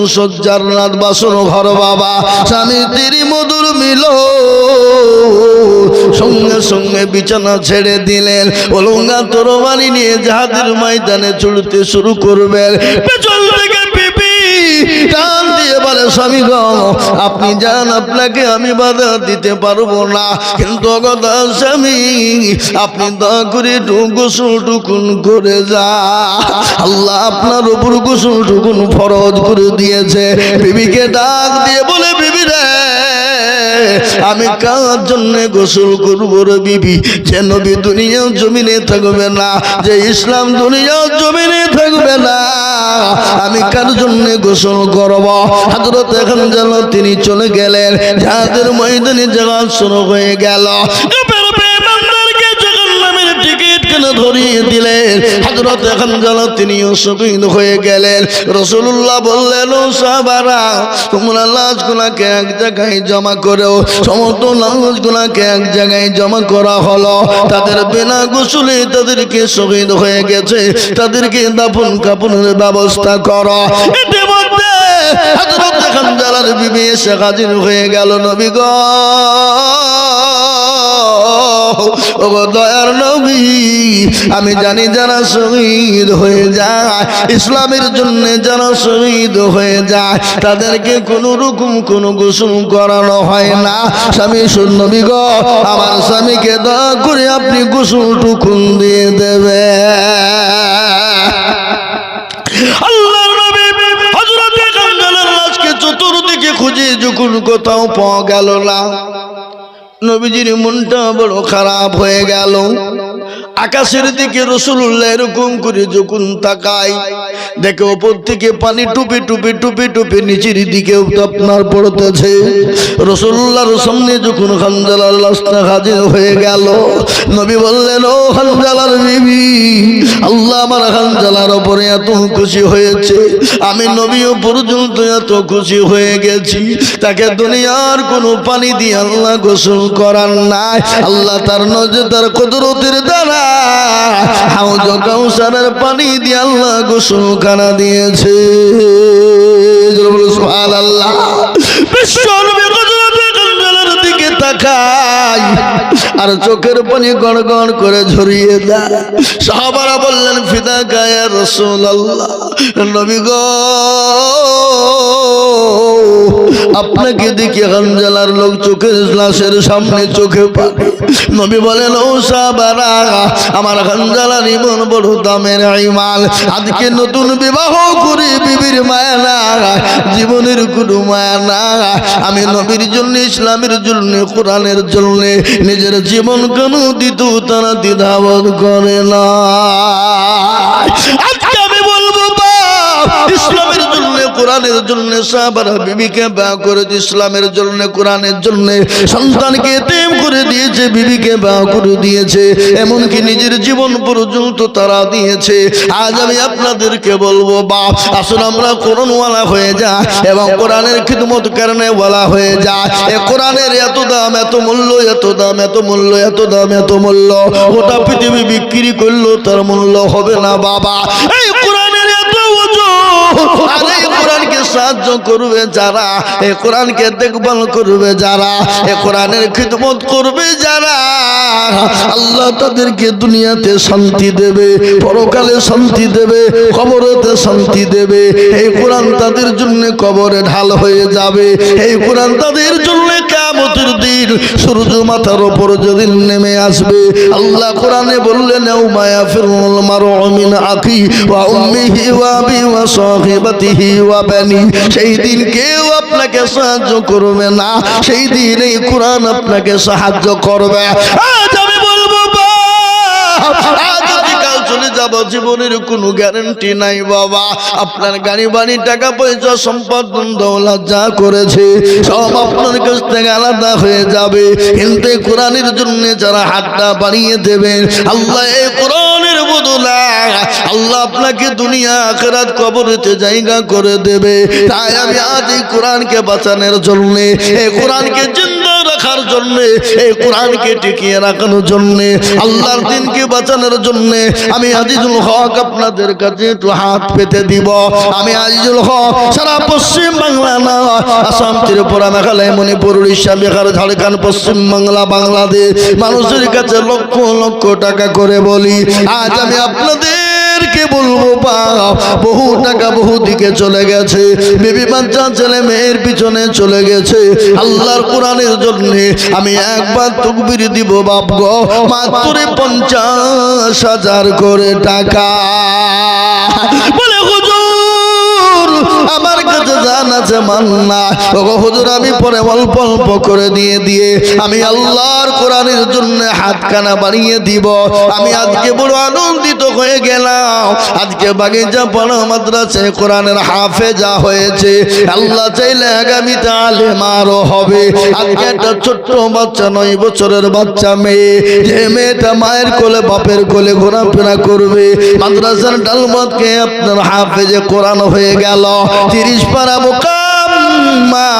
সজ্জার রাত বাসন ঘর বাবা স্বামী স্ত্রী মধুর মিল সঙ্গে সঙ্গে বিছানা ছেড়ে দিলেন ওলঙ্গা তরবারি নিয়ে জাহাদের ময়দানে চলতে শুরু করবেন পেছন থেকে বিবি টান দিয়ে বলে স্বামী গো আপনি যান আপনাকে আমি বাধা দিতে পারবো না কিন্তু কথা স্বামী আপনি দয়া করে একটু গোসল টুকুন করে যা আল্লাহ আপনার উপর গোসল টুকুন ফরজ করে দিয়েছে বিবিকে ডাক দিয়ে বলে বিবি রে আমি কার জন্য গোসল করব রে বিবি যে নবী দুনিয়া জমিনে থাকবে না যে ইসলাম দুনিয়া জমিনে থাকবে না আমি কার জন্য গোসল করব হযরত খানজালা তিনি চলে গেলেন যাদের ময়দানে জায়গা শুরু হয়ে গেল ধরিয়ে দিলেন হযরত খানজালা তিনিও শহীদ হয়ে গেলেন রাসূলুল্লাহ বললেন ও সাহাবারা তোমরা লাশগুলোকে এক জায়গায় জমা করো সমস্ত লাশগুলোকে এক জায়গায় জমা করা হলো তাদের বিনা গোসলে তাদেরকে শহীদ হয়ে গেছে তাদেরকে দাফন কাফনের ব্যবস্থা করো ইতিমধ্যে হযরত খানজালার বিবি এসে হাজির হয়ে গেল নবী গো ও দয়ার নবী আমি জানি যারা শহীদ হয়ে যায় ইসলামের জন্য যারা শহীদ হয়ে যায় তাদেরকে কোনো রকম কোনো গোসল করানো হয় না স্বামী নবী গো আমার স্বামীকে দয়া করে আপনি গোসল টুকুন দিয়ে দেবে আল্লাহর নবী হযরত খানজালার লাশকে চতুর্দিকে খুঁজে যখন কোথাও পাওয়া গেল না নবীজির মনটা বড় খারাপ হয়ে গেল আকাশের দিকে রাসূলুল্লাহ এরকম করে যখন তাকায় দেখে উপর থেকে পানি টুপে টুপে টুপে টুপে নিচের দিকে আপনার পড়তেছে রাসূলুল্লাহর সামনে যখন খানজালার লাশটা হাজির হয়ে গেল নবী বললেন ও খানজালার বিবি আল্লাহ আমার খানজালার উপরে এত খুশি হয়েছে আমি নবীও পর্যন্ত এত খুশি হয়ে গেছি তাকে দুনিয়ার কোনো পানি দিয়ে আল্লাহ গোসল করার নাই আল্লাহ তার নজর তার কুদরতের দ্বারা হাউজ কাউসারের পানি দিয়ে আল্লাহ গোসলখানা দিয়েছে সুবহানাল্লাহ বিশ্বনবী হযরত খানজালার দিকে তাকায় আর চোখের পানি গড় গড় করে ঝরিয়ে দেয় সাহাবারা বললেন ফিদাকা ইয়া রাসূলুল্লাহ নবী গো আপনাকে দেখে খানজালার লোক চোখের লাশের সামনে চোখে পানি নবী বলেন ও সাহাবারা আমার খানজালার ইমান বড় দামের ঈমান আজকে নতুন বিবাহ করে বিবির মায়া না জীবনের কোনো মায়া না আমি নবীর জন্য ইসলামের জন্য কোরআনের জন্য নিজের জীবন কেন দিত তারা দ্বিধাবোধ করে না আজকে আমি বলবো ইসলামের জন্য কোরআনের জন্য সাহাবারা বিবিকে বিবাহ করে ইসলামের জন্য কোরআনের জন্য সন্তানকে এতিম করে দিয়েছে বিবিকে বিবাহ করে দিয়েছে এমনকি নিজের জীবন পর্যন্ত তারা দিয়েছে আজ আমি আপনাদেরকে বলবো বাপ আসলে আমরা কোরআনওয়ালা হয়ে যায় এবং কোরআনের খিদমত কারণে ওয়ালা হয়ে যায় এ কোরআনের এত দাম এত মূল্য এত দাম এত মূল্য এত দাম এত মূল্য গোটা পৃথিবী বিক্রি করলেও তার মূল্য হবে না বাবা এই কোরআনের এত ওজন আর এই কোরআনকে সাহায্য করবে যারা এই কোরআনকে দেখভাল করবে যারা এই কোরআনের খিদমত করবে যারা আল্লাহ তাদেরকে দুনিয়াতে শান্তি দেবে পরকালে শান্তি দেবে কবরেতে শান্তি দেবে এই কোরআন তাদের জন্য কবরে ঢাল হয়ে যাবে এই কোরআন তাদের জন্য কিয়ামতের দিন সূর্য মাথার উপর যেদিন নেমে আসবে আল্লাহ কোরআনে বললেন ইয়াউমা ইয়াফিরুল মারউ মিন আখি ওয়া উম্মিহি ওয়া আবি ওয়া সাহিবাতিহি ওয়া বানি সেই দিন কেউ আপনাকে সাহায্য করবে না সেই দিন এই কোরআন আপনাকে সাহায্য করবে আজ আমি বলবো আজ যদি কাল চলে যাব জীবনের কোনো গ্যারান্টি নাই বাবা আপনার গাড়ি বাড়ি টাকা পয়সা সম্পদ দৌলত যা করেছে সব আপনার কাছ থেকে আলাদা হয়ে যাবে কিন্তু কোরআনের জন্য যারা হাতটা বাড়িয়ে দেবেন আল্লাহ এই কোরআনের বদলে আল্লাহ আপনাকে দুনিয়া আখিরাত কবরেতে জায়গা করে দেবে তাই আমি আজ এই কোরআনকে বাঁচানোর জন্য এই কোরআনকে জিন্দা রাখার জন্য, এই কোরআনকে টিকিয়ে রাখার জন্য, আল্লাহর দ্বীনকে বাঁচানোর জন্য আমি আজিজুল হক আপনাদের কাছে একটু হাত পেতে দিব। আমি আজিজুল হক সারা পশ্চিম বাংলা না, আসাম, ত্রিপুরা, মেঘালয়, মণিপুর, উড়িষ্যা, বিহার, ঝাড়খণ্ড, পশ্চিম বাংলা, বাংলাদেশ মানুষের কাছে লক্ষ লক্ষ টাকা করে বলি, আজ আমি আপনাদেরকে বলবো বাপ, বহু টাকা বহু দিকে চলে গেছে, বিবি বাচ্চা ছেলে মেয়ের পিছনে চলে গেছে, আল্লাহর কোরআনের জন্য আমি একবার তাকবীর দিব বাপ গো, মাত্র 50,000 করে টাকা। বলে হুজুর আমার কাছে জান আছে মান না, ওগো হুজুর আমি পরে অল্প অল্প করে দিয়ে আমি আল্লাহর কোরআনের জন্য হাতখানা বাড়িয়ে দিব। আমি আজকে বড় আনন্দিত হয়ে গেলাম, আজকে বাগিচা পাড়া মাদ্রাসায় কোরআনের হাফেজা হয়েছে, আল্লাহ চাইলে আগামীতে আলেম আরো হবে। আজকে একটা ছোট্ট বাচ্চা 9 বছরের বাচ্চা মেয়ে, যে মেয়েটা মায়ের কোলে বাপের কোলে ঘোরাফেরা করবে, মাদ্রাসার ডালমতকে আপনার হাফেজে কোরআন হয়ে গেল। 30 পারা মুকাম্মা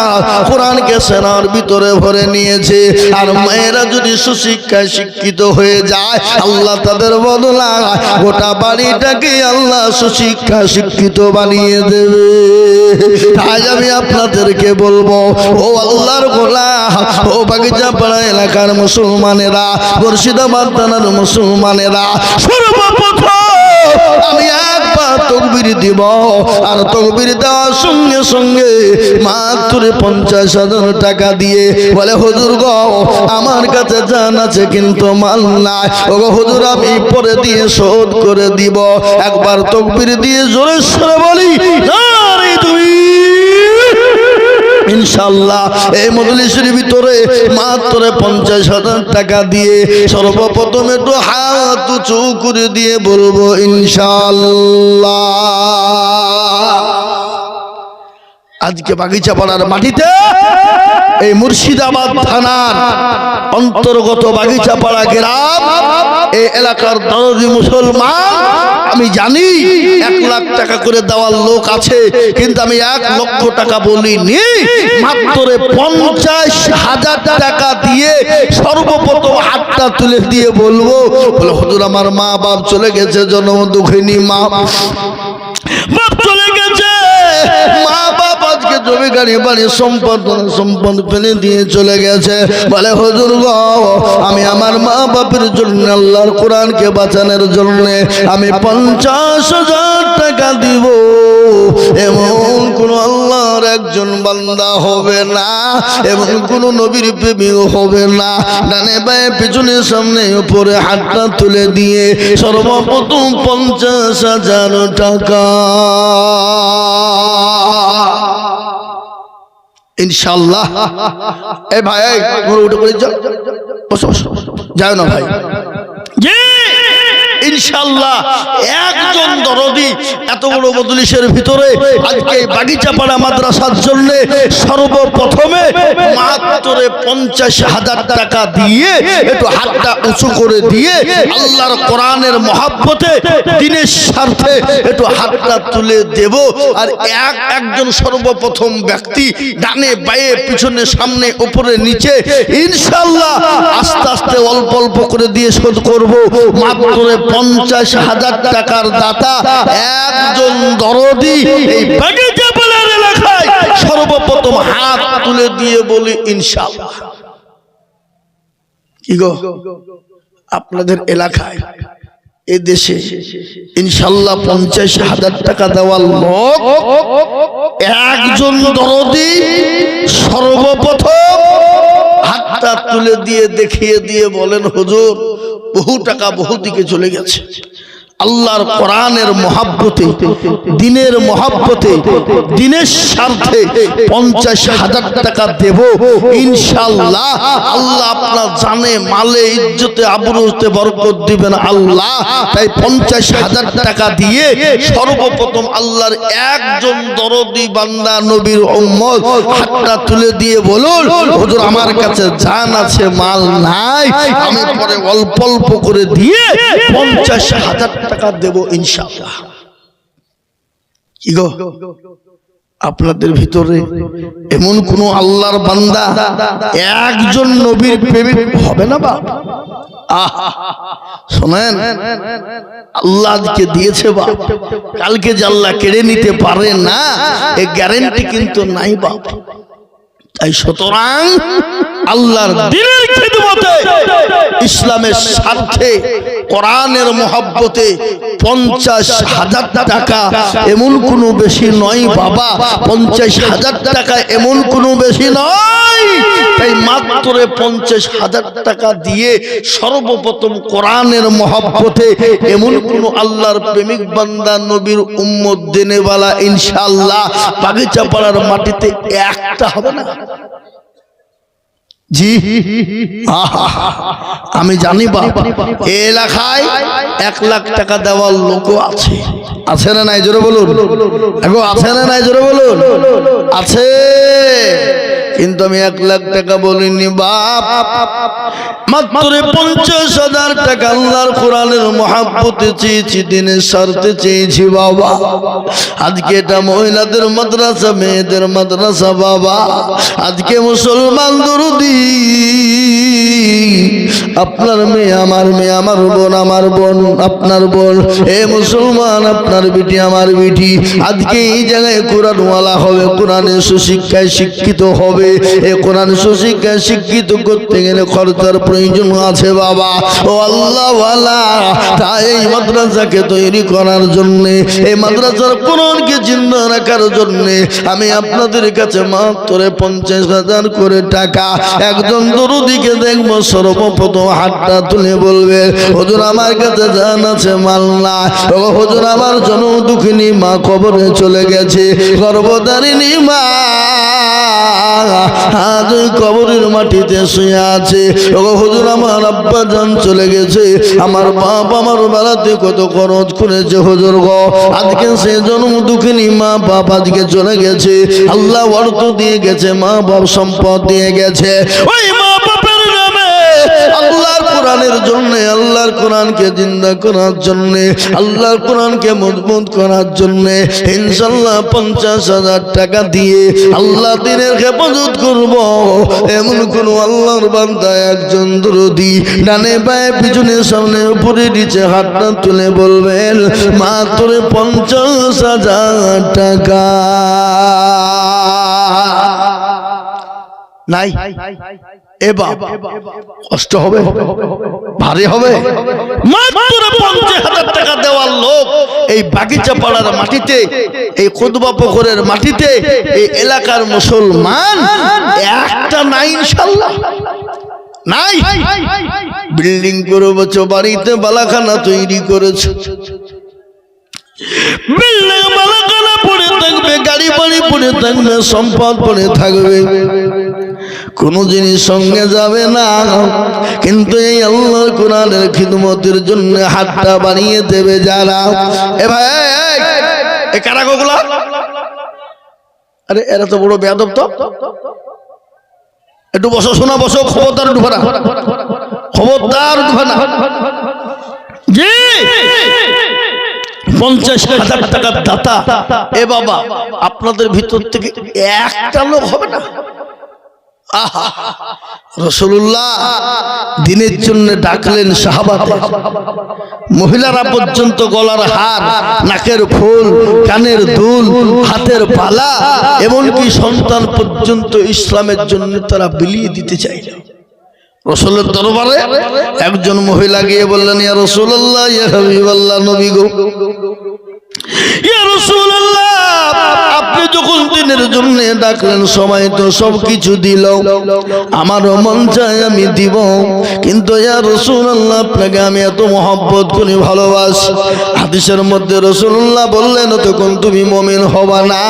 কোরআনকে সেনার ভিতরে ভরে নিয়েছে। আর মেয়েরা যদি সুশিক্ষায় শিক্ষিত হয়ে যায়, আল্লাহ তাদের বদলায় গোটা বাড়িটাকে আল্লাহ সুশিক্ষা শিক্ষিত বানিয়ে দেবে। তাই আমি আপনাদেরকে বলবো, ও আল্লাহর গোলাম, ও বাগিচা পাড়া এলাকার মুসলমানেরা, মুর্শিদাবাদ থানার মুসলমানেরা, সর্বপ্রথম আমি একবার তাকবীর দিব, আর তাকবীর দেওয়ার সঙ্গে সঙ্গে মাত্র 50,000 টাকা দিয়ে বলে হুজুর গো আমার কাছে জান আছে কিন্তু মাল নাই, ও গো হুজুর আমি পরে দিয়ে শোধ করে দিব। একবার তাকবীর দিয়ে জোরে সরে বলি নারে তাকবীর। ইনশাআল্লাহ এই মজলিসের ভিতরে মাত্র 50,000 টাকা দিয়ে সর্বপ্রথম একটু হাত উঁচু করে দিয়ে বলবো ইনশাআল্লাহ। আজকে বাগিচা পাড়ার মাটিতে এই মুর্শিদাবাদ থানার অন্তর্গত বাগিচা পাড়া গ্রাম, এই এলাকার দরদি মুসলমান, আমি জানি 1 লাখ টাকা করে দেওয়ার লোক আছে, কিন্তু আমি 1 লক্ষ টাকা বলিনি, মাত্র 50,000 টাকা দিয়ে সর্বপ্রথম হাতটা তুলে দিয়ে বলবো, বলে হুজুর আমার মা বাপ চলে গেছে, জন্ম দুঃখিনী মা বাপ চলে গেছে, মা বাপ আজকে জমি গাড়ি বাড়ি সম্পদ ফেলে দিয়ে চলে গেছে। বলে হুজুর গো আমি আমার মা বাপের জন্য আল্লাহর কোরআনকে বাঁচানোর জন্য আমি 50,000 টাকা দিব। এমন কোন আল্লাহর একজন বান্দা হবে না, এমন কোন নবীর প্রেমীও হবে না, ডানে বায়ে পিছনে সামনে উপরে হাতটা তুলে দিয়ে সর্বপ্রথম 50,000 টাকা ইনশাআল্লাহ। এ ভাই তোমরা উঠে পড়ে যাও, বসো বসো, যাও না ভাই। জি ইনশাআল্লাহ একজন দরদি এত বড় মজলিসের ভিতরে আজকে বাগিচা পাড়া মাদ্রাসার জন্য সর্বপ্রথমে মাত্র 50,000 টাকা দিয়ে একটু হাতটা উঁচু করে দিয়ে আল্লাহর কোরআনের মহব্বতে দ্বীনের স্বার্থে একটু হাতটা তুলে দেব। আর একজন সর্বপ্রথম ব্যক্তি ডানে বায়ে পিছনে সামনে উপরে নিচে ইনশাআল্লাহ আস্তে আস্তে অল্প অল্প করে দিয়ে শোধ করব। মাত্র 50,000 টাকার দাতা একজন দরদি এই বাগিচা পাড়ার এলাকায় সর্বপ্রথম হাত তুলে দিয়ে বলি ইনশাআল্লাহ। কি গো আপনাদের এলাকায় এই দেশে ইনশাআল্লাহ 50,000 টাকা দেওয়ার লোক একজন দরদি সর্বপ্রথম হাতটা তুলে দিয়ে দেখিয়ে দিয়ে বলেন হুজুর বহু টাকা বহু দিকে চলে গেছে, আল্লাহর কোরআনের মহব্বতে দ্বীনের মহব্বতে দ্বীনের স্বার্থে 50,000 টাকা দেব ইনশাআল্লাহ। আল্লাহ আপনার জানে মালে ইজ্জতে আবরুতে বরকত দিবেন আল্লাহ। তাই 50,000 টাকা দিয়ে সর্বপ্রথম আল্লাহর একজন দরদি বান্দা নবীর উম্মত হাতটা তুলে দিয়ে বলুন হুজুর আমার কাছে জান আছে মাল নাই, আমি পরে অল্প অল্প করে দিয়ে 50,000 টাকা দেব ইনশাআল্লাহ। কি গো আপনাদের ভিতরে এমন কোন আল্লাহর বান্দা একজন নবীর প্রেমিক হবে না বাপ? শোনেন, আল্লাহ আজকে দিয়েছে বাপ, কালকে যে আল্লাহ কেড়ে নিতে পারে না এই গ্যারান্টি কিন্তু নাই বাপ। তাই সুতরাং আল্লাহর দ্বীনের খিদমতে, ইসলামের স্বার্থে, কোরআনের মহব্বতে 50,000 টাকা এমন কোনো বেশি নয় বাবা, 50,000 টাকা এমন কোনো বেশি নয়। তাই মাত্র 50,000 টাকা দিয়ে সর্বপ্রথম কোরআনের মহব্বতে এমন কোন আল্লাহর প্রেমিক বান্দা নবীর উম্মত দেনেওয়ালা ইনশাআল্লাহ বাগিচাপাড়ার মাটিতে একটা হবে না। জি আমি জানি বাবা, এই এলাকায় 1 লাখ টাকা দেওয়ার লোকও আছে, আছে না নাই জোরে বলুন, এখন আছে না নাই জোরে বলুন, আছে। কিন্তু আমি 1 লাখ টাকা বলিনি বাপ, মাত্র 50,000 টাকা আল্লাহর কোরআনের মহব্বতে চেয়েছি, দিনের স্বার্থে চেয়েছি বাবা। আজকে এটা মহিলাদের মাদ্রাসা, মেয়েদের মাদ্রাসা বাবা। আজকে মুসলমান দরদি, আপনার মেয়ে আমার মেয়ে, আমার বোন আমার বোন, আপনার বোন, এ মুসলমান আপনার বিটি আমার বিটি, আজকে এই জায়গায় কোরআনওয়ালা হবে, কোরআনের সুশিক্ষায় শিক্ষিত হবে। এ কোরআন সুশিক্ষায় শিক্ষিত করতে গেলে খরচার প্রয়োজন আছে বাবা। ও আল্লাহ ওয়ালা, তাই এই মাদ্রাসাকে তৈরি করার জন্য, এই মাদ্রাসার কোরআনকে জিন্দা রাখার জন্য আমি আপনাদের কাছে মাত্র 50,000 করে টাকা, একজন দরদিকে দেখবো সর্বপ্রথম হাতটা তুলে বলবে, হুজুর আমার কাছে জান আছে মাল না, ও হুজুর আমার জনম দুঃখিনী মা কবরে চলে গেছে, গর্ভধারিণী মা আজ ওই কবরের মাটিতে শুয়ে আছে, ও হুজুর আমার আব্বা জান চলে গেছে, আমার বাপ আমার বেলাতে কত খরচ করেছে হুজুর গো, আজকে সে জন্ম দুঃখিনী মা বাপ আজকে চলে গেছে, আল্লাহ অর্থ দিয়ে গেছে, মা বাপ সম্পদ দিয়ে গেছে, ওই মা বাপের নামে আল্লাহর কোরআনের জন্য, আল্লাহর কোরআনকে জিন্দা করার জন্য, আল্লাহর কোরআনকে মজবুত করার জন্য ইনশাআল্লাহ 50,000 টাকা দিয়ে আল্লাহ দ্বীনের হেফাজত করব। এমন কোন আল্লাহর বান্দা একজন দরদি ডানে বায়ে পিছনে সামনে উপরে নিচে হাতটা তুলে বলবেন মাত্র 50,000 টাকা নাই? এবার কষ্ট হবে, ভারী হবে। মাত্র 50,000 টাকা দেওয়ার লোক এই বাগিচা পাড়ার মাটিতে, এই খুদবা পুকুরের মাটিতে, এই এলাকার মুসলমান একটা নাই ইনশাআল্লাহ, নাই। বিল্ডিং করেছো, বাড়িতে বালাখানা তৈরি করেছো, বিল্ডিং বালাখানা পড়ে থাকবে, গাড়ি বাড়ি পড়ে থাকবে, সম্পদ পড়ে থাকবে, কোন জিনিস সঙ্গে যাবে না, কিন্তু এই আল্লাহর কোরআনের খিদমতের জন্য হাতটা বানিয়ে দেবে যারা। এ ভাই এ কারা গোগুলা? আরে এরা তো বড় বেয়াদব, তো একটু বসো, শোনা বসো, খবরদার ঢুকে না, খবরদার ঢুকে না। জি 50,000 টাকার দাতা, এ বাবা আপনাদের ভিতর থেকে একটা লোক হবে না? রাসূলুল্লাহ দিনের জন্য ডাকলেন সাহাবাদের, মহিলারা পর্যন্ত গলার হার, নাকের ফুল, কানের দুল, হাতের বালা, এমনকি সন্তান পর্যন্ত ইসলামের জন্য তারা বিলিয়ে দিতে চাইল। রাসূলের দরবারে একজন মহিলা গিয়ে বললেন, ইয়া রাসূলুল্লাহ, ইয়া হাবিবাল্লাহ, নবী গো, ইয়া রাসূলুল্লাহ, আপনি যখন দিনের জন্য ডাকলেন সময় তো সবকিছু দিল, আমারও মন চায় আমি দিব, কিন্তু ইয়া রাসূলুল্লাহ আপনাকে আমি এত মহব্বত করি, ভালোবাসি। হাদিসের মধ্যে রাসূলুল্লাহ বললেন, তখন তুমি মুমিন হবা না,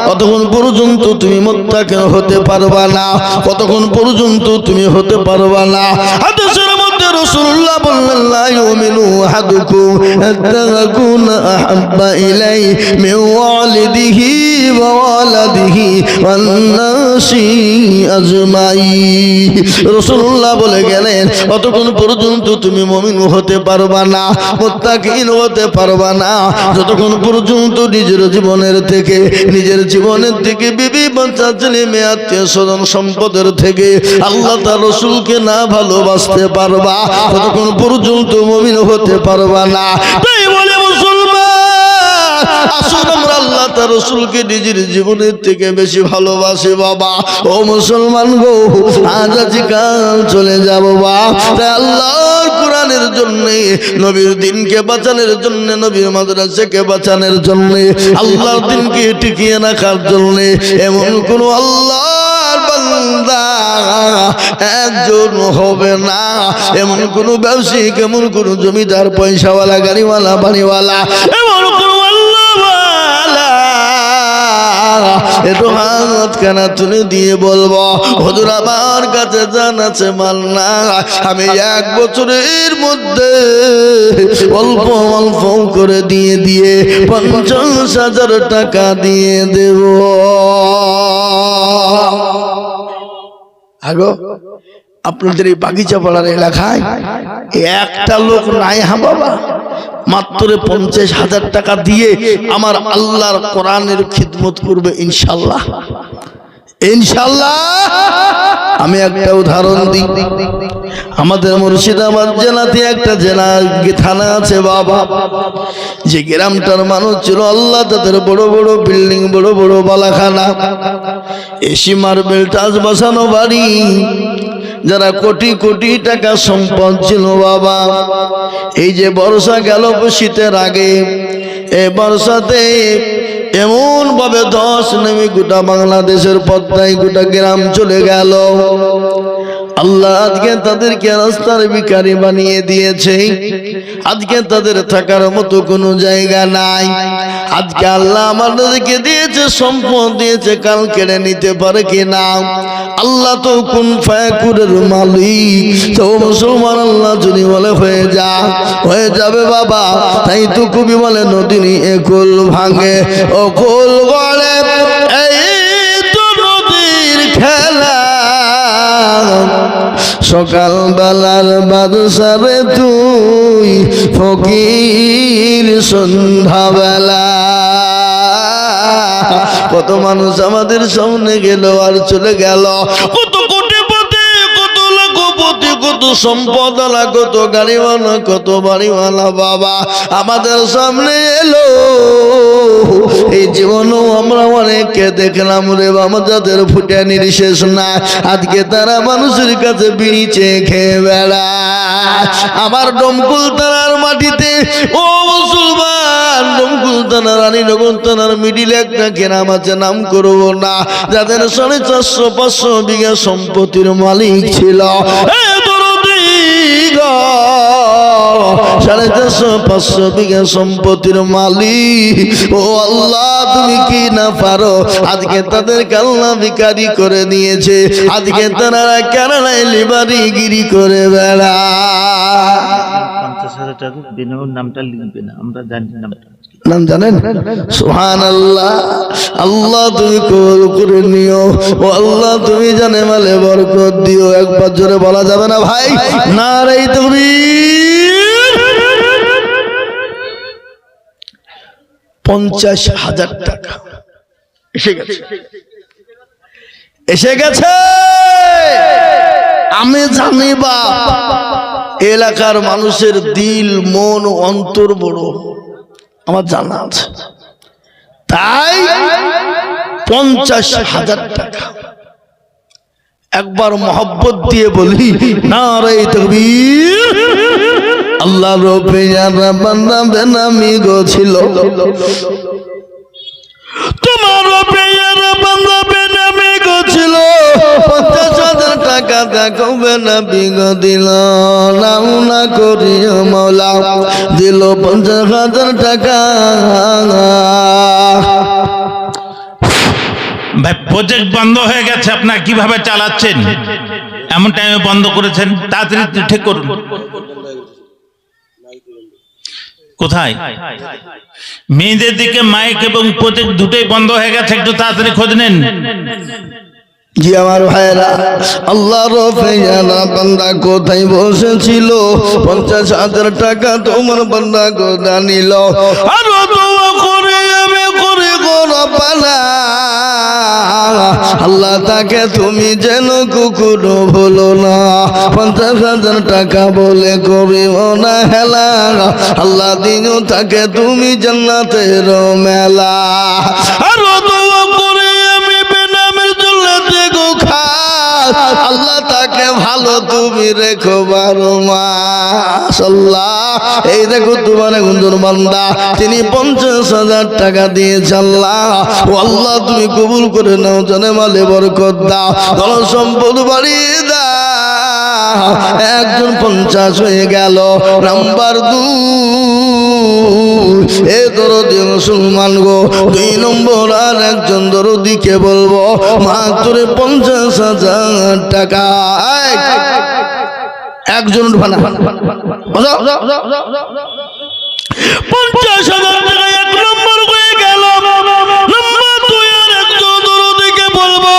কতক্ষণ পর্যন্ত তুমি মুত্তাকি হতে পারবা না, কতক্ষণ পর্যন্ত তুমি হতে পারবা না। হাদিসের মধ্যে রাসূলুল্লাহ বললেন লা ইউমিনু আহাদুকুম হাত্তা আকুনা আহাব্বা ইলাইহি মিন ওয়ালিদিহি ওয়া ওয়ালাদিহি ওয়ান নাসি আজমাইন। রাসূলুল্লাহ বলে গেলেন অতক্ষণ পর্যন্ত তুমি মুমিন হতে পারবা না, মুত্তাকিন হতে পারবা না, যতক্ষণ পর্যন্ত নিজের জীবনের থেকে বিবি বাচ্চা ছেলে মেয়ে আত্মীয় স্বজন সম্পদের থেকে আল্লাহ তার রাসূলকে না ভালোবাসতে পারবা, ততক্ষণ পর্যন্ত মুমিন হতে পারবা না। তাই বলে মুসলমান, আসুন আমরা আল্লাহ তার রাসূলকে নিজের জীবনের থেকে বেশি ভালোবাসি বাবা। ও মুসলমান গো, আজ কাল চলে যাব বাবা। তাই আল্লাহর কোরআনের জন্য, নবীর দিনকে বাঁচানোর জন্য, নবীর মাদ্রাসাকে বাঁচানোর জন্য, আল্লাহর দিনকে টিকিয়ে রাখার জন্য এমন কোন আল্লাহর বান্দা একজন হবে না, এমন কোন ব্যবসায়িক, এমন কোন জমিদার, পয়সাওয়ালা, গাড়িওয়ালা, বাড়িওয়ালা, এমন কোন আল্লাহওয়ালা একটু হাত কানা তুলে দিয়ে বলবো হুজুর আমার কাছে জান আছে মাল না, আমি 1 বছরের মধ্যে অল্প অল্প করে দিয়ে 50,000 টাকা দিয়ে দেব। আগো আপনাদের এই বাগিচা পাড়ার এলাকায় একটা লোক নাই হা বাবা, মাত্র 50,000 টাকা দিয়ে আমার আল্লাহর কোরআনের খিদমত করবে ইনশাআল্লাহ। ইনশাআল্লাহ আমি একটা উদাহরণ দিই। আমাদের মুর্শিদাবাদ জেলাতে একটা জেলা থানা আছে বাবা, যে গ্রামটার মানুষ ছিল আল্লাহ তাদের বড় বড় বিল্ডিং, বড় বড় বালাখানা, এসি মার্বেল টাচ বসানো বাড়ি, যারা কোটি কোটি টাকা সম্পদ ছিল বাবা। এই যে বর্ষা গেল শীতের আগে, এই বর্ষাতে এমন ভাবে ধস নেমে গোটা বাংলাদেশের পদ্মায় গোটা গ্রাম চলে গেল। আল্লাহ আজকে তাদেরকে রাস্তার ভিখারি বানিয়ে দিয়েছে, আজকে তাদের থাকার মতো কোনো জায়গা নাই। আজকে আল্লাহ আমাদেরকে দিয়েছে, সম্পদ দিয়েছে, কাল কেড়ে নিতে পারে কিনা? আল্লাহ তো কুন ফায়াকুনের মালিক। তো মুসলমান আল্লাহ যদি বলে হয়ে যা, হয়ে যাবে বাবা। তাই তো কবি বলে নদী নিয়ে কুল ভাঙে ও কুল গড়ে, এই তো নদীর খেলা। সকাল বেলার বাদশারে তুই ফকির সন্ধ্যা বেলা। কত মানুষ আমাদের সামনে গেল আর চলে গেল, কত কোটিপতি, কত লাখপতি, কত সম্পদওয়ালা, কত গাড়িওয়ালা, কত বাড়িওয়ালা বাবা আমাদের সামনে এলো। এই জীবনও আমরা অনেককে দেখলাম রে বাবা, যাদের ফুটানির শেষ না, আজকে তারা মানুষের কাছে বিড়ি চেয়ে খেয়ে বেড়ায়। আমার ডমকুল থানার মাটিতে ও মুসলমান, ডমকুল থানার, রানীনগর থানার মিডিল একটা গ্রাম আছে, নাম করবো না, যাদের 450-500 বিঘা সম্পত্তির মালিক ছিল। 450-500 বিঘা সম্পত্তির মালিক। ও আল্লাহ তুমি কি না পারো, আজকে তাদের কাল্লা ভিখারি করে দিয়েছে, আজকে তারা কেরালায় লিবারি গিরি করে বেড়া। 50,000 টাকা বিনিময় নামটা লিখবে না, আমরা জানি নামটা। নাম জানেন? সুবহানাল্লাহ। আল্লাহ তুমি কবুল করে নিও, ও আল্লাহ তুমি জানে মালে বরকত দিও। একবার জোরে বলা যাবে না ভাই? নারে তাকবীর। 50,000 টাকা এসে গেছে, এসে গেছে। আমি জানি বা এলাকার মানুষের দিল, মন, অন্তর বড় আমার জানা আছে। তাই 50,000 টাকা একবার মহব্বত দিয়ে বলি নারে তাকবীর। আল্লাহ রবে যারা বান্দা বেনামি গো ছিল, তোমার রবে যারা বান্দা বেনামি গো ছিল। 50,000 টাকা দেখো বেনামি গো দিল, নাম না করিও মৌলা দিল 50,000 টাকা। ভাই প্রজেক্ট বন্ধ হয়ে গেছে, আপনারা কিভাবে চালাচ্ছেন? এমন টাইমে বন্ধ করেছেন, তাড়াতাড়ি ঠিক করুন। কোথায়? মেয়েদের দিকে মাইক এবং প্রত্যেক দুটোই বন্ধ হয়ে গেছে, একটু তাড়াতাড়ি খোঁজ নেন। জি আমার ভাইরা, আল্লাহর ফেয়ালা বান্দা কোথায় বসেছিল? 50,000 টাকা তোমার বান্দা গোদা নিল। আর দোয়া করে আমি করে গো রব্বানা, আল্লাহ তাকে তুমি যেন কুকুরও ভুলো না। 50,000 টাকা বলে করিও না হেলা, আল্লাহ দিনও তাকে তুমি জান্নাতের মেলা। আর দোয়া করে আমি বেনামের জন্নাতে গো খাস, আল্লাহ তাকে ভালো তুমি রেখো 12 মাস। আল্লাহ এই দেখো তোমার গুঞ্জন বান্দা, তিনি 50,000 টাকা দিয়েছে। আল্লাহ ও আল্লাহ তুমি কবুল করে নাও, জানে মালে বরকত দাও, ধন সম্পদ বাড়িয়ে দাও। একজন 50 হয়ে গেল। নাম্বার 2, এ দরদি মুসলমান গো, 2 নম্বর আর একজন দরদিকে বলবো মাত্র 50,000 টাকা। একজন 50,000 টাকা 1 নম্বর হয়ে গেল। নাম্বার 2 আর একজন দরদিকে বলবো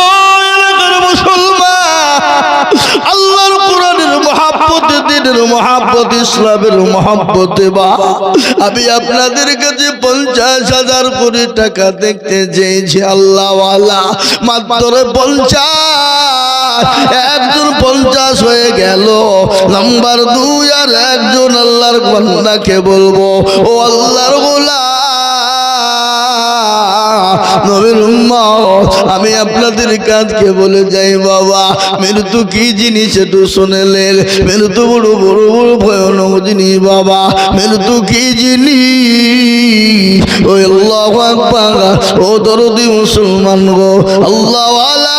এলাকার মুসলমান, আল্লাহর কোরআনের মহব্বতে, দ্বীনের মহব্বতে, ইসলামের মহব্বতে বা আমি আপনাদের কাছে 50,000 কোটি টাকা দেখতে চেয়েছি। আল্লাহ ওয়ালা মাত্র 50, একজন 50 হয়ে গেল। নাম্বার 2 আর একজন আল্লাহর বান্দাকে বলবো ও আল্লাহর গোলাম নবীর উম্মত, আমি আপনাদের কাজকে বলে যাই বাবা, মৃত্যু কি জিনিস একটু শুনেলেন। মৃত্যু বড় বড় বড় ভয়ানক জিনিস বাবা, মৃত্যু কি জিনিস। ও আল্লাহু আকবার, ও দরদি মুসলমান গো, আল্লাহ ওয়ালা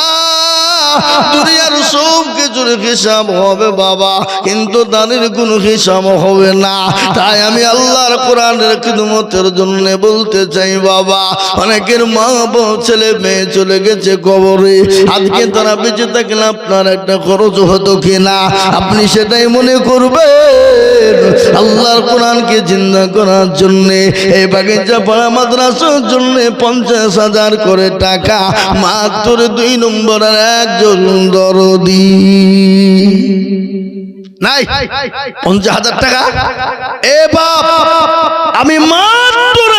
দুনিয়ার সব কিছুর হিসাব হবে বাবা, কিন্তু দানের কোনো হিসাব হবে না। তাই আমি আল্লাহর কোরআনের খিদমতের জন্য বলতে চাই বাবা, অনেকের মা বউ ছেলে মেয়ে চলে গেছে কবরে, আজকে তারা বেঁচে থাকলে আপনার একটা খরচ হতো কিনা, আপনি সেটাই মনে করবেন। আল্লাহর কোরআনকে জিন্দা করার জন্য এই বাগিচা পাড়া মাদ্রাসার জন্য 50,000 করে টাকা মাত্র 2 নম্বর আর একজন দরদি নাই। 50,000 টাকা এ বাপ, আমি মাত্র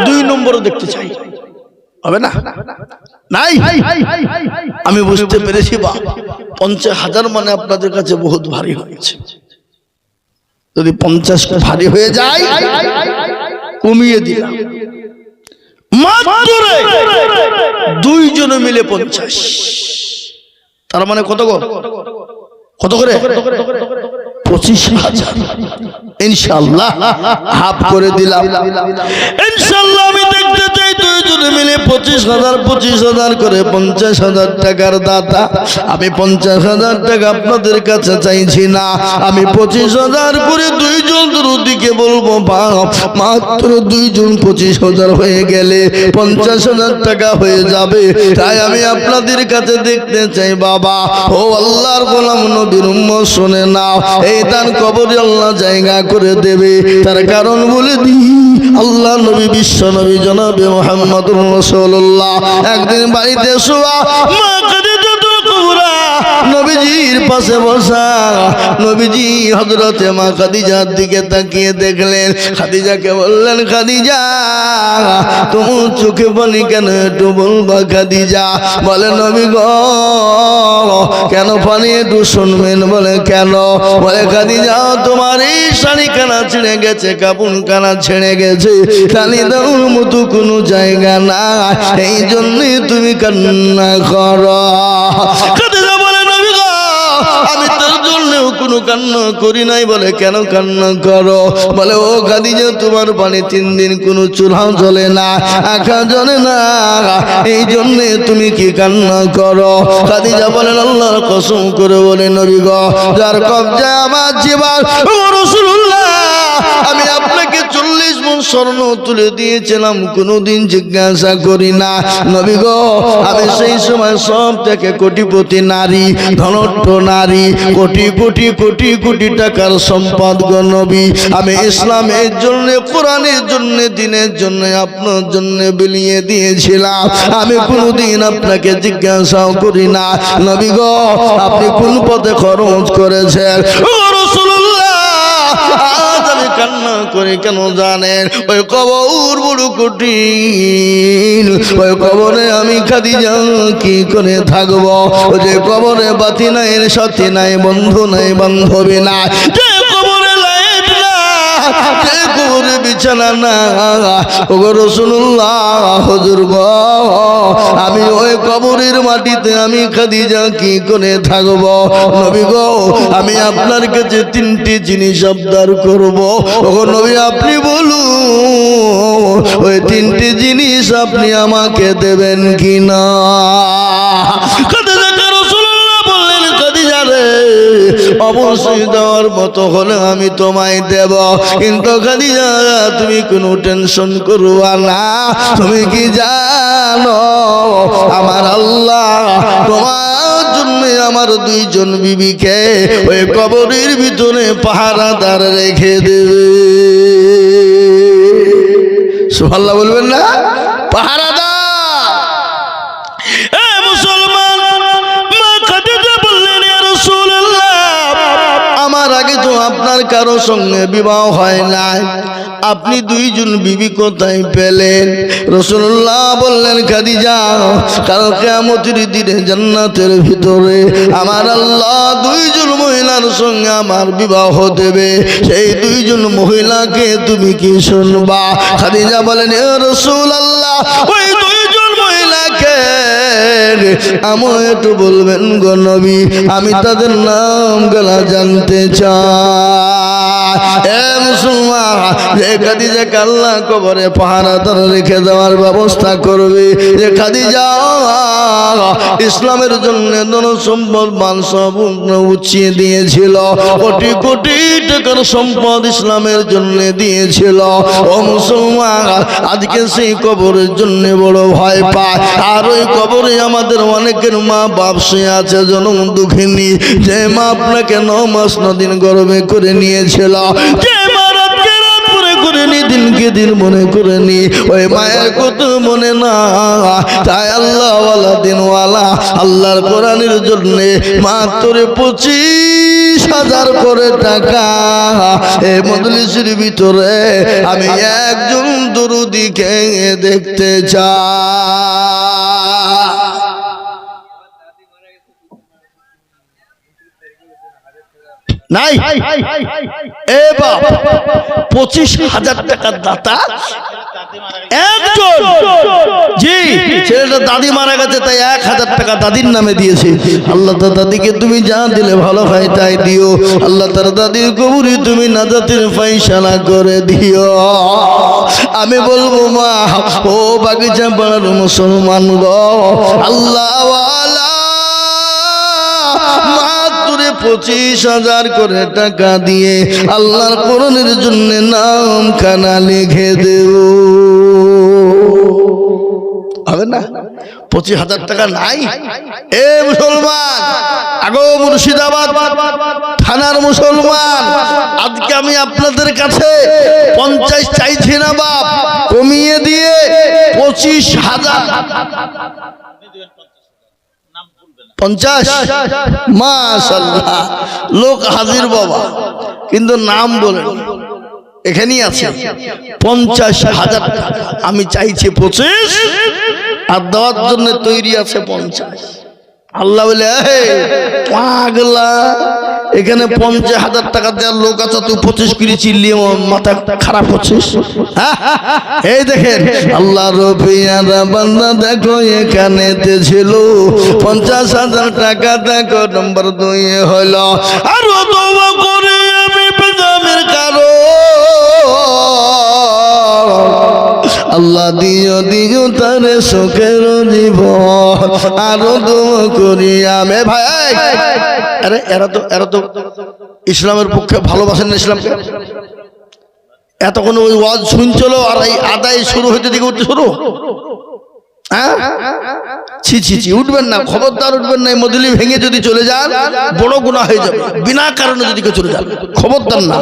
2 নম্বর দেখতে চাই, হবে না? নাই, আমি বুঝতে পেরেছি বাপ, 50,000 মানে আপনাদের কাছে বহুত ভারী হয়েছে। যদি 50 ভারী হয়ে যায় কমিয়ে দিলাম, মাত্র 2 জনে মিলে 50, তার মানে কত গো, কত করে? 25,000 ইনশাআল্লাহ হাফ করে দিলাম। ইনশাআল্লাহ আমি দেখতে চাই 2 জনে মিলে 25,000 করে 50,000 টাকার দাতা। আমি 50,000 টাকা আপনাদের কাছে চাইছি না, আমি 25,000 করে 2 জন দরদিকে বলবো বাপ, মাত্র 2 জন 25,000 হয়ে গেলে 50,000 টাকা হয়ে যাবে। তাই আমি আপনাদের কাছে দেখতে চাই বাবা, ও আল্লাহর গোলাম নবীর উম্মত শুনে নাও, এই দান কবরে আল্লাহ জায়গা করে দেবে। তার কারণ বলে দিই, আল্লাহ নবী বিশ্ব নবী জনাবে মুহাম্মদুর রাসূলুল্লাহ একদিন বাড়িতে শোয়া মা খাদিজাতুল কুবরা নবীজির পাশে বসা, নবীজি হযরতে মা খাদিজার দিকে তাকিয়ে দেখলেন, খাদিজাকে বললেন খাদিজা তোমার চোখে পানি কেন, একটু বলবা খাদিজা। বলে নবী গো কেন পানি, একটু শুনবেন। বলে কেন? বলে খাদিজা তোমার এই শাড়ি কানা ছিঁড়ে গেছে, কাপড় কানা ছেড়ে গেছে, কালি দেওয়ার মতো কোনো জায়গা না, এই জন্যে তুমি কান্না করো। খাদিজা বলে নবী গো আমি তোর জন্য কোনো কান্না করি নাই। বলে কেন কান্না করো? বলে ও খাদিজা, তোমার পানি 3 দিন কোনো চুলাও জ্বলে না, আঁকা জ্বলে না, এই জন্যে তুমি কি কান্না করো? খাদিজা বলেন আল্লাহর কসম করে বলে নবী গো, যার কবজায় আমার জীবন, ও রাসূলুল্লাহ, আমি আপনাকে 40 মণ স্বর্ণ তুলে দিয়েছিলাম, কোনোদিন জিজ্ঞাসা করি না। নবী গো, আমি সেই সময় সব থেকে কোটিপতি নারী, ধনট্ট নারী, কোটি কোটি কোটি কোটি টাকার সম্পদ গো নবী, আমি ইসলামের জন্য, কোরআনের জন্য, দ্বীনের জন্য, আপনার জন্য বিলিয়ে দিয়েছিলাম। আমি কোনোদিন আপনাকে জিজ্ঞাসাও করি না নবী গো, আপনি কোন পথে খরচ করেছেন। ও রাসূলুল্লাহ, আজ আমি কান্না করি কেন জানেন? ওই কবর বড় কঠিন, ওই কবরে আমি খাদিজা কি করে থাকবো? ওই যে কবরে বাতি নাই, সাথী নাই, বন্ধু নাই, বান্ধবী নাই, যে কবরে লাইট না, যে কবরে বিছানা না। ওগো রাসূলুল্লাহ, হুজুর গো, আমি ওই কবরের মাটিতে আমি খাদিজা কি করে থাকবো? নবী গো, আমি আপনার কাছে 3টি জিনিস আবদার করব। ওগো নবী, আপনি বলুন ওই 3টি জিনিস আপনি আমাকে দেবেন কিনা? খাদিজা রাসূলুল্লাহ বললেন, খাদিজা রে, অবশ্যই দেওয়ার মতো হলে আমি তোমায় দেব, কিন্তু খাদিজা তুমি কোনো টেনশন করবা না। তুমি কি জানো আমার আল্লাহ তোমার জন্য আমার 2 জন বিবিকে ওই কবরের ভিতরে পাহারাদার রেখে দেবে? সুবহানাল্লাহ বলবেন না? পাহারাদার। এ মুসলমান, মা খাদিজা বললেন, ইয়া রাসূলুল্লাহ, আমার আগে তো আপনার কারো সঙ্গে বিবাহ হয় নাই, আপনি 2 জন বিবি কোথায় পেলেন? রাসূলুল্লাহ বললেন, খাদিজা, কাল কিয়ামতের দিনে জান্নাতের ভিতরে আমার আল্লাহ 2 জন মহিলার সঙ্গে আমার বিবাহ দেবে, সেই 2 জন মহিলাকে তুমি কি শুনবা? খাদিজা বলেন, ইয়া রাসূলুল্লাহ, ওই 2 জন মহিলাকে আমায় একটু বলবেন গো নবী, আমি তাদের নাম গুলো জানতে চাই। এ মুসলমান, যে খাদিজাকে আল্লাহ কবরে পাহারাদার রেখে দেওয়ার ব্যবস্থা করবে, যে খাদিজা ইসলামের জন্য ধন সম্পদ মান সব উঠিয়ে দিয়েছিল, কোটি কোটি টাকার সম্পদ ইসলামের জন্য দিয়েছিল, ও মুসলমান, আজকে সেই কবরের জন্য বড় ভয় পায়। আর ওই কবরে আমাদের অনেকের মা বাপ শুয়ে আছে, জনম দুঃখিনী, যে মা আপনাকে 9 মাস 9 দিন গর্ভে করে নিয়েছিল, যে মা রাতকে রাত মনে করেনি, দিনকে দিন মনে করেনি, ওই মায়ের কত মনে না। তাই আল্লাহওয়ালা দিনওয়ালা আল্লাহর কোরআনের জন্য মাত্র 25,000 করে টাকা এই মজলিসের ভিতরে আমি একজন দরুদীকে দেখতে চাই। নাই এ বাপ, 25,000 টাকার দাতা একজন। জি, ছেলেটা দাদি মারা গেছে, তাই 1,000 টাকা দাদির নামে দিয়েছে। আল্লাহ তার দাদিকে তুমি যা দিলে ভালো হয় তাই দিও। আল্লাহ তার দাদির কবরে তুমি নাজাতের ফায়সালা করে দিও। আমি বলবো মা, ও বাগিচা পাড়ার মুসলমান গো, আল্লাহ 25,000 করে টাকা দিয়ে আল্লাহর কোরআনের জন্য নাম খানা লিখে দেব। হবে না? 25,000 টাকা নাই? এ মুসলমান, আগো মুর্শিদাবাদ থানার মুসলমান, আজকে আমি আপনাদের কাছে 50 চাইছি না বাপ, কমিয়ে দিয়ে 25,000 50। মাশাআল্লাহ, লোক হাজির বাবা, কিন্তু নাম বলেন এখানেই আছে। 50,000 আমি চাইছি 25, আর দেওয়ার জন্য তৈরি আছে 50। আল্লাহ বলে, পাগলা, এখানে 50,000 টাকা দেওয়ার লোক আছে, তুই 25 করে চিল্লিয়ে মাথা খারাপ হচ্ছিস? হ্যাঁ, এই দেখেন আল্লাহ রবিয়ারা বান্দা দেখো এখানে ছিল 50,000 টাকা, দেখো নম্বর 2 হইল আরো দোয়া করে আমি বেদামের কারো আল্লাহ দিও দিও তারে সুখের জীবন, আরো দোয়া করি আমি। ভাই আরে এরা তো ইসলামের পক্ষে ভালোবাসেন না ইসলামকে, এতক্ষণ ওই ওয়াজ শুনছিল আর এই আদায় শুরু হইতে দিকে উঠতে শুরু। হ্যাঁ, ছি ছি ছি, উঠবেন না, খবরদার উঠবেন না। এই মজলি ভেঙে যদি চলে যান বড় গুনাহ হয়ে যাবে, বিনা কারণে যদি কেউ চলে যান খবরদার না।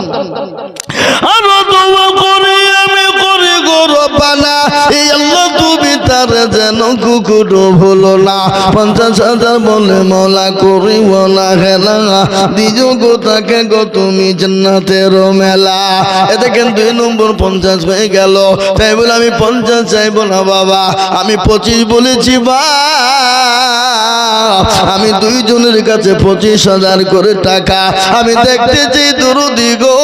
আরো দোয়া করে আমি করি গো রব্বানা, এই আল্লাহ তুমি তার যেন কুকুরও ভুলো না। 50,000 বলে মওলা করি বলা খেলা, দিজো গো তাকে গো তুমি জান্নাতের মেলা। এ দেখেন 2 নম্বর 50 হয়ে গেল। তাই বলে আমি 50 চাইবো না বাবা, আমি 25 বলেছি বা আমি 2 জনের কাছে 25,000 করে টাকা আমি দেখতেছি। দরুদি গো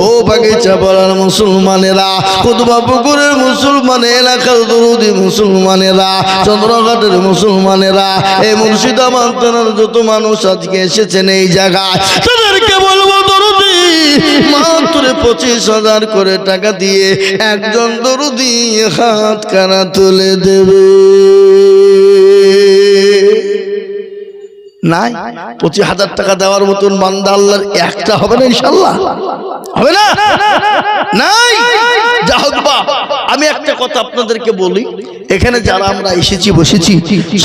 ও বাগিচা পাড়ার মুসলমানেরা, কুতুবা পুকুরের মুসলমান, এলাকার দরুদি মুসলমানেরা, চন্দ্রঘাটের মুসলমানেরা, এই মুর্শিদাবাদ থানার যত মানুষ আজকে এসেছেন এই জায়গায়, তাদেরকে বলবো দরুদি মাত্র 25,000 করে টাকা দিয়ে একজন দরুদি হাত কানা তুলে দেবে। নাই 25,000 টাকা দেওয়ার মতন বান্দা আল্লাহর একটা হবে না ইনশাআল্লাহ, হবে না? নাই। যা হোক বা, আমি একটা কথা আপনাদেরকে বলি, এখানে যারা আমরা এসেছি বসেছি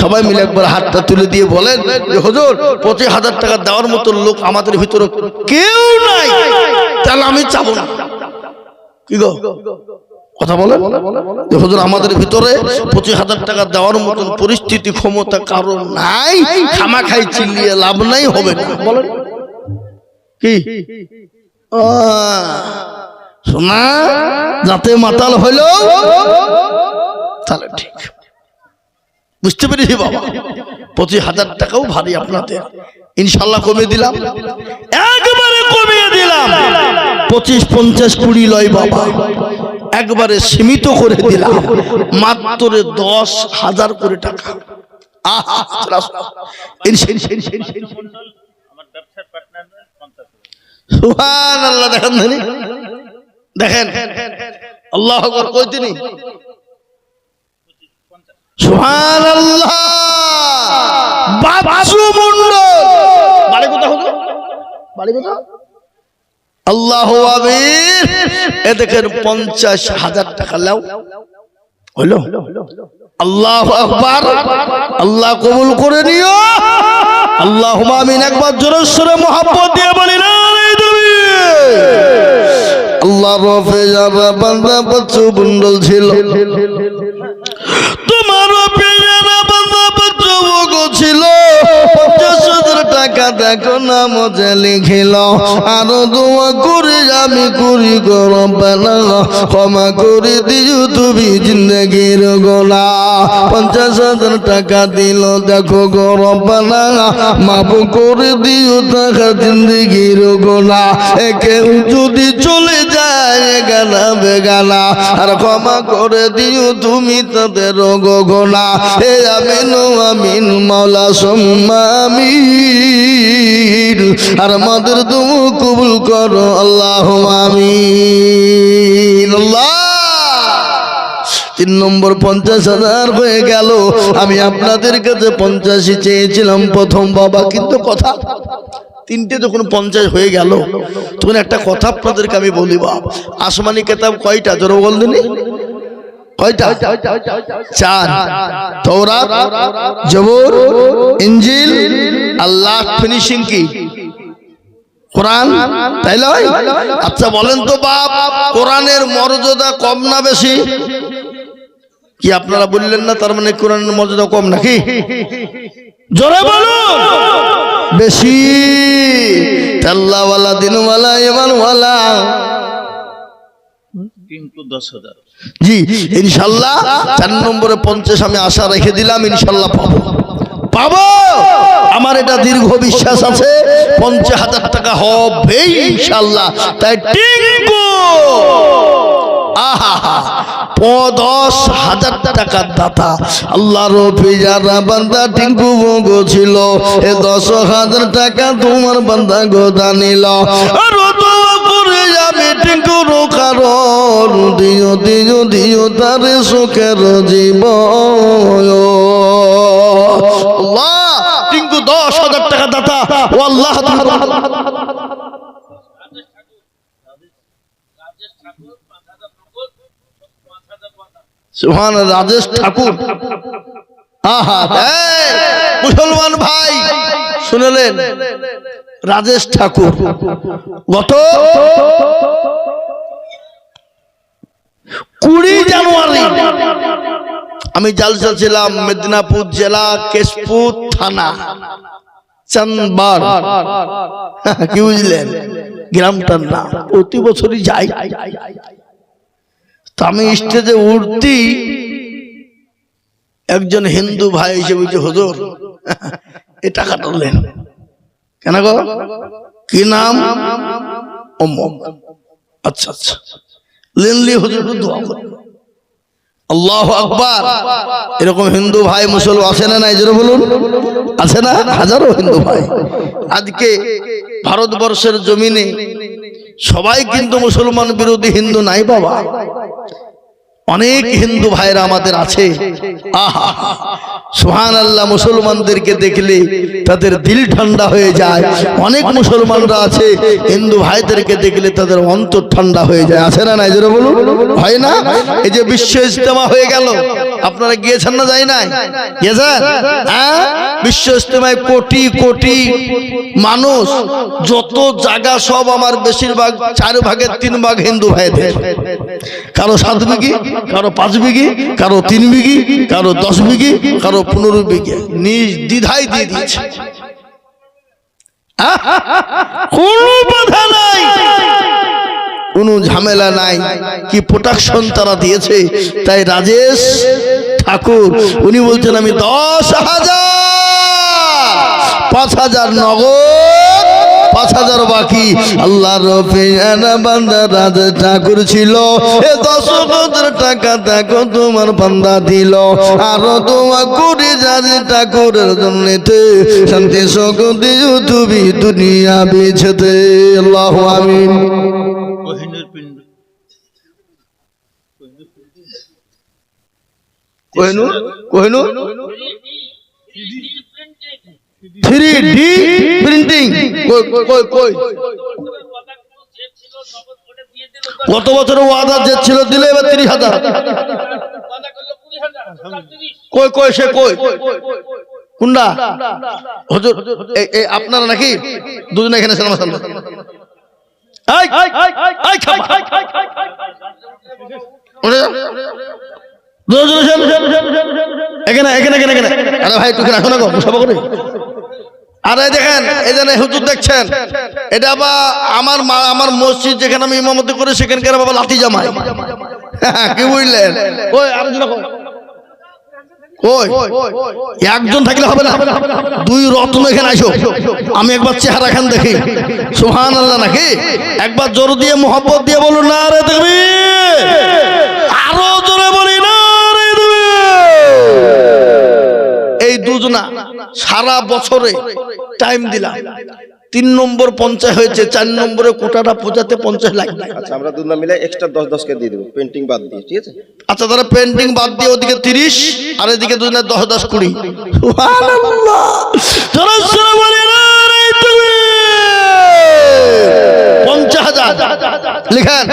সবাই মিলে একবার হাতটা তুলে দিয়ে বলেন যে হুজুর 25,000 টাকা দেওয়ার মতন লোক আমাদের ভিতরে কেউ নাই, তাহলে আমি চাবো না। কি গো কথা বলেন? হুজুর আমাদের ভিতরে 25,000 টাকা দেওয়ার মতন পরিস্থিতি ক্ষমতা কারণ নাই, খামাখাই চিল্লিয়ে লাভ নাই, হবে না। বলেন কি শোনা যাতে মাতাল হইল তাহলে ঠিক। বুঝতে পেরেছি বাবা, 25,000 টাকাও ভারী আপনাদের, ইনশাল্লাহ কমিয়ে দিলাম, একবারে কমিয়ে দিলাম। 25, 50, 20 লয় বাবা, একবারে সীমিত করে দিলাম, মাত্র 10,000 করে টাকা। সুবহানাল্লাহ, দেখেন দেখেন আল্লাহু আকবার কইতেনি। সুবহানাল্লাহ, বাচ্চু মন্ডল বাড়ি কোথায় হলো? বাড়ি কোথায়? আল্লাহু আকবার। এ দেখেন 50,000 টাকা লাও হলো। আল্লাহু আকবার, আল্লাহ কবুল করে নিও। আল্লাহুম্মা আমিন। একবার জোরে সোরে মোহাব্বত দিয়ে বলি না আল্লাহ রফে যাবা বান্দা বাচ্চু মন্ডল ছিল, তোমার পেয়ারা বান্দা বাচ্চু গো ছিল। 50,000 টাকা দেখো না মজা লিখিল, আরো দোয়া করে আমি করি গো রব্বানা, ক্ষমা করে দিও তুমি জিন্দেগির গোনাহ। 50,000 টাকা দিল দেখো গো রব্বানা, মাফ করে দিও টাকা জিন্দেগির গোনাহ। কেউ যদি চলে যায় গানা বেগানা, আর ক্ষমা করে দিও তুমি তাদের গোনাহ। হে আমিন আমিন মাওলা সুম্মা আমিন, আর আমাদের দোয়া কবুল করো আল্লাহুম্মা আমিন। আল্লাহ 3 নম্বর 50,000 হয়ে গেল। আমি আপনাদের কাছে 85 চেয়েছিলাম প্রথম বাবা, কিন্তু কথা 3টে যখন 50 হয়ে গেল তখন একটা কথা আপনাদেরকে আমি বলি বাপ, আসমানি কিতাব কয়টা জোরে বললেন? কয়টা? 4। তাওরাত, জবুর, ইনজিল, আল্লাহ ফিনিশিং কি কোরআন, তাই নয়? আচ্ছা বলেন তো বাপ, কোরআনের মর্যাদা কম না বেশি? কি আপনারা বললেন না? তার মানে কোরআনের মর্যাদা কম নাকি? জোরে বলুন। বেশি। আল্লাহওয়ালা, দিনওয়ালা, ইমানওয়ালা 10,000। জি ইনশাআল্লাহ 4 নম্বরে 50 আমি আশা রেখে দিলাম, ইনশাআল্লাহ পাবো। পাবো, আমার এটা দীর্ঘ বিশ্বাস আছে 50,000 টাকা হবে ইনশাআল্লাহ। তাই টিঙ্কু 10,000 টাকার দাতা আল্লাহর পিয়ারা বান্দা টিঙ্কু গো ছিল। 10,000 টাকা তোমার বান্দা গোদা নিল। আর করে যাবে টিঙ্কুর কারণ দিও দিও দিও তার সুখের জীবন। আল্লাহ টিঙ্কু 10,000 টাকা দাতা ও আল্লাহ সুবহান রাজেশ ঠাকুর। মুসলমান ভাই শুনলেন, রাজেশ ঠাকুর গত 20 জানুয়ারি আমি জালসা ছিলাম মেদিনীপুর জেলা কেশপুর থানা চান্দবার, কি বুঝলেন গ্রামটার নাম। প্রতি বছরই যাই। আমি স্টেজে উঠতি, একজন হিন্দু ভাই এসে বলছে হুজুর এ টাকা তুললেন কেন গো, কি নাম? অমুক। আচ্ছা আচ্ছা লেনলি হুজুর দোয়া করুন। আল্লাহু আকবার। এরকম হিন্দু ভাই মুসলমান আছে না নাই জোরে বলুন, আছে না? হাজারো হিন্দু ভাই। আজকে ভারতবর্ষের জমিনে সবাই কিন্তু মুসলমান বিরোধী হিন্দু নাই বাবা, অনেক হিন্দু ভাইরা আমাদের আছে। আহা সুবহানাল্লাহ, মুসলমানদেরকে দেখলে তাদের দিল ঠান্ডা হয়ে যায়। অনেক মুসলমানরা আছে হিন্দু ভাইদেরকে দেখলে তাদের অন্তর ঠান্ডা হয়ে যায়, আছে না নাই জোরে বলুন, হয় না? এই যে বিশ্ব ইজতেমা হয়ে গেল, আপনারা গিয়েছেন না? যাই নাই? গিয়েছেন? হ্যাঁ, বিশ্ব ইজতেমায় কোটি কোটি মানুষ, যত জায়গা সব আমার বেশিরভাগ 4 ভাগের 3 ভাগ হিন্দু ভাইদের। কারো 7 বিঘি, কারো 5 বিঘি, কারো 3 বিঘি, কারো 10 বিঘি, কারো 15 বিঘি, নিজ দ্বিধায় দিয়ে দিয়েছে। কোনো বাধা নাই, কোনো ঝামেলা নাই, কি প্রোটেকশন তারা দিয়েছে। তাই রাজেশ ঠাকুর উনি বলছেন আমি 10,000, 5,000 নগদ, 5,000 বাকি। আল্লাহর পেয়ারা বান্দা রাজেশ ঠাকুর ছিল। 10,000 টাকা দেখো তোমার বান্দা দিল। আরো তোমার করে রাজেশ ঠাকুরের জন্য শান্তি সুখ দিও তুমি দুনিয়া বেছেতে। আল্লাহু আমিন। কোহিনুর কোহিনুর 3D প্রিন্টিং কত বছরের ওয়াদা যে ছিল দিলে, এবার 30,000 কই কই সে কই কুন্ডা হুজুর আপনারা নাকি দুজনে এখানে ছিলাম সামনে। এখানে এখানে এখানে এখানে আরে ভাই তুই রাখো না গো সভা করে। আরে দেখেন এই যে হুজুর দেখছেন, এটা বা আমার মসজিদ যেখানে আমি ইমামতি করি সেখানকার বাবা লাঠি জামাই, কি বুঝলেন? ওই আরেকজন কই, একজন থাকলে হবে না, 2 রত্ন এখানে আসো। আমি একবার চেহারা খান দেখি, সুবহানাল্লাহ নাকি? একবার জোর দিয়ে মোহাব্বত দিয়ে বলুন না রে দেখবি, আরো জোরে বলি না রে দেখবি। এই দুজনা সারা বছরে টাইম দিলাম, 3 নম্বর 50 হয়েছে, 4 নম্বরে কোটাটা পৌঁছাতে 50 লাগবে। আচ্ছা আমরা দুজনে মিলে এক্সট্রা 10 কে দিয়ে দেব, পেন্টিং বাদ দিয়ে, ঠিক আছে? আচ্ছা তাহলে পেন্টিং বাদ দিয়ে ওদিকে 30 আর এদিকে দুজনে 10 10 20। সুবহানাল্লাহ, জোরে জোরে বলি না রে তুমি। 50,000 লিখেন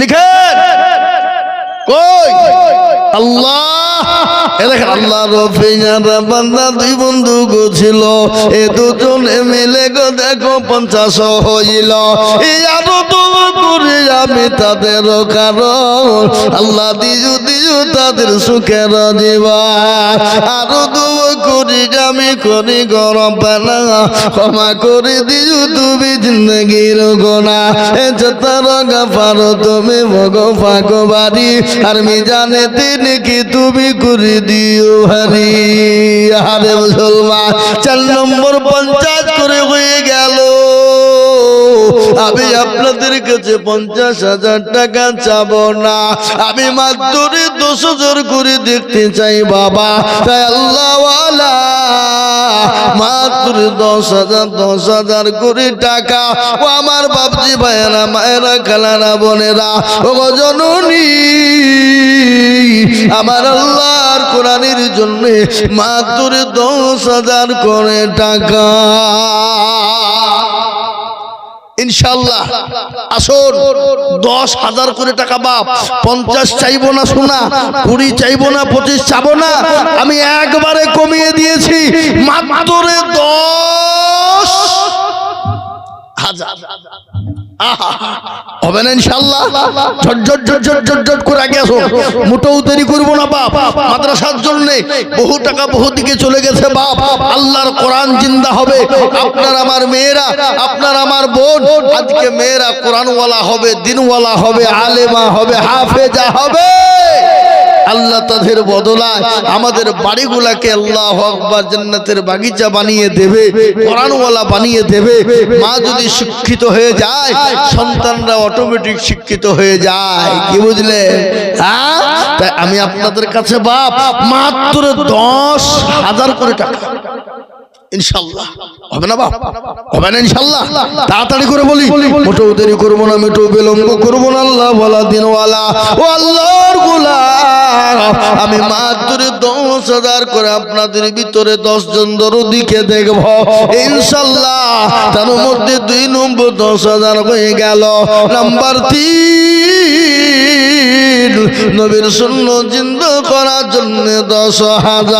লিখেন। কই আল্লাহ, এ দেখেন আল্লাহর পেয়ারা বান্দা 2 বন্ধু গো ছিল, এ দুজনে মিলে গো দেখো 50 হইল। এই আরো তোমার করে আমি তাদের কারণ আল্লাহ দিও দিও তাদের সুখের জীবন। আরো তোমার করি আমি করি গরম পানা, ক্ষমা করে দিও তুমি জিন্দগির গোনা। এ যতার গাফারো তুমি মগো ফাঁকো বাড়ি, আর মি জানে তিনি কি তুমি করে দিও ভারি। হারে মুসলমান 4 নম্বর 50 করে হয়ে গেল। আমি আপনাদের কাছে 50,000 টাকা চাবো না, আমি মাত্র 10,000 করে দেখতে চাই বাবা। তাই আল্লাহওয়ালা মাত্র 10,000 করে টাকা। ও আমার বাপজি ভাইয়েরা, মায়েরা, খালারা, বোনেরা, ও জননী, আমার আল্লাহর কোরআনের জন্য মাত্র 10,000 করে টাকা। ইনশাআল্লাহ আসুন, 10,000 করে টাকা বাপ। 50 চাইবো না সোনা, 20 চাইবো না, 25 চাবো না, আমি একবারে কমিয়ে দিয়েছি মাত্র 10,000। হবে না ইনশাআল্লাহ? ঝটঝট ঝটঝট ঝটঝট করে আগে আসুন, মোটেও দেরি করবো না বাপ। মাদ্রাসার জন্য বহু টাকা বহু দিকে চলে গেছে বাপ। আল্লাহর কোরআন জিন্দা হবে। আপনার আমার মেয়েরা, আপনার আমার বোন, আজকে মেয়েরা কোরআনওয়ালা হবে, দিনওয়ালা হবে, আলেমা হবে, হাফেজা হবে। আল্লাহ তাদের বদলায় আমাদের বাড়িগুলাকে আল্লাহু আকবার জান্নাতের বাগিচা বানিয়ে দেবে, কোরআনওয়ালা বানিয়ে দেবে। মা যদি শিক্ষিত হয়ে যায়, সন্তানরা অটোমেটিক শিক্ষিত হয়ে যায়। কি বুঝলে? হ্যাঁ, তাই আমি আপনাদের কাছে বাপ মাত্র 10,000 করে টাকা। ইনশাআল্লাহ হবে না বাপ? হবে না ইনশাআল্লাহ? তাড়াতাড়ি করে বলি, মোটেও দেরি করবো না, মোটেও বিলম্ব করবো না। আল্লাহ ওয়ালা, দিনওয়ালা, ও আল্লাহর গোলাম, আমি মাত্র 10,000 করে আপনাদের ভিতরে 10 জন দরদিকে দেখব ইনশাআল্লাহ। তার মধ্যে 2 নম্বর 10,000 হয়ে গেল। নাম্বার 3, নবীর সুন্নাত জিন্দা করার জন্য 10,000।